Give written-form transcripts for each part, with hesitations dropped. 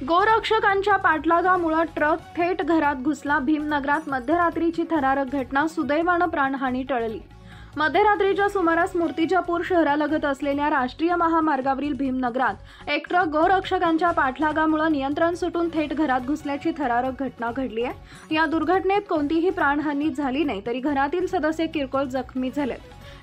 गोरक्षकांच्या पाठलागामुळे truck थेट घरात घुसला. भीमनगरात मध्यरात्रीची थरारक घटना. सुदैवानं प्राणहानी टळली. मध्यरात्रीच्या सुमारास मूर्तिजापूर शहरालगत असलेल्या राष्ट्रीय महामार्गावरील भीमनगरात एक ट्रक गोरक्षकांच्या पाठलागामुळे नियंत्रण सुटून थेट घरात घुसल्याची थरारक घटना घडली आहे. या दुर्घटनेत कोणतीही प्राणहानी झाली नाही, तरी घरातील सदस्य किरकोळ जखमी झालेत.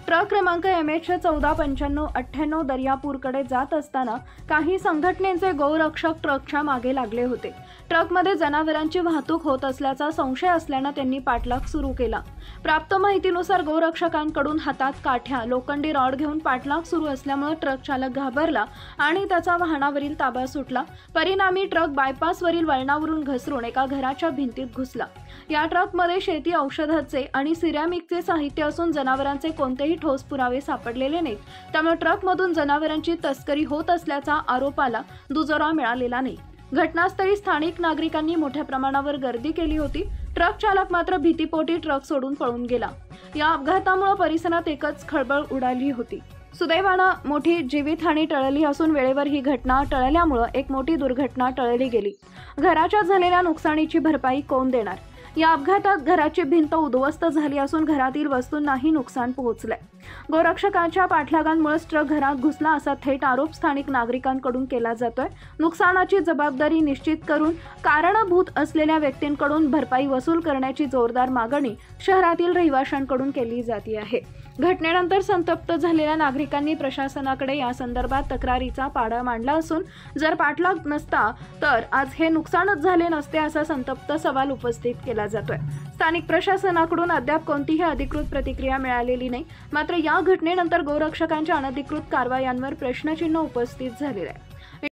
ट्रक क्रमांक MH 149598 दर्यापूरकडे जात असताना काही संघटनेचे गोरक्षक ट्रकच्या मागे लागले होते. ट्रकमध्ये जनावरांची वाहतूक होत असल्याचा संशय असल्यानं त्यांनी पाठलाग सुरू केला. प्राप्त माहितीनुसार गोरक्षकांकडून हातात काठ्या, लोखंडी रॉड घेऊन पाठलाग सुरू असल्यामुळे ट्रक चालक घाबरला आणि त्याचा वाहनावरील ताबा सुटला. परिणामी ट्रक बायपासवरील वळणावरून घसरून एका घराच्या भिंतीत घुसला. या ट्रकमध्ये शेती औषधाचे आणि सिरॅमिकचे साहित्य असून जनावरांचे कोणतेही ठोस पुरावे सापडलेले नाहीत. त्यामुळे ट्रकमधून जनावरांची तस्करी होत असल्याचा आरोपाला दुजोरा मिळालेला नाही. घटनास्थळी स्थानिक नागरिकांनी मोठ्या प्रमाणावर गर्दी केली होती. ट्रक चालक मात्र भीतीपोटी ट्रक सोडून पळून गेला. या अपघातामुळे परिसरात एकच खळबळ उडाली होती. सुदैवानं मोठी जीवितहानी टळली असून वेळेवर ही घटना टळल्यामुळे एक मोठी दुर्घटना टळली गेली. घराच्या झालेल्या नुकसानीची भरपाई कोण देणार? या अपघातात घराची भिंत उद्ध्वस्त झाली असून घरातील वस्तूंनाही नुकसान पोहोचलंय. गोरक्षकांच्या पाठलागांमुळेच ट्रक घरात घुसला असा थेट आरोप स्थानिक नागरिकांकडून केला जातोय. नुकसानाची जबाबदारी निश्चित करून कारणीभूत असलेल्या व्यक्तींकडून भरपाई वसूल करण्याची जोरदार मागणी शहरातील रहिवाशांकडून केली जाते आहे. घटनेनंतर संतप्त झालेल्या नागरिकांनी प्रशासनाकडे या संदर्भात तक्रारीचा पाढा मांडला असून जर पाठलाग नसता तर आज हे नुकसानच झाले नसते असा संतप्त सवाल उपस्थित केला जातोय. स्थानिक प्रशासनाकडून अद्याप कोणतीही अधिकृत प्रतिक्रिया मिळालेली नाही. मात्र या घटनेनंतर गोरक्षकांच्या अनधिकृत कारवायांवर प्रश्नचिन्ह उपस्थित झालेले आहे.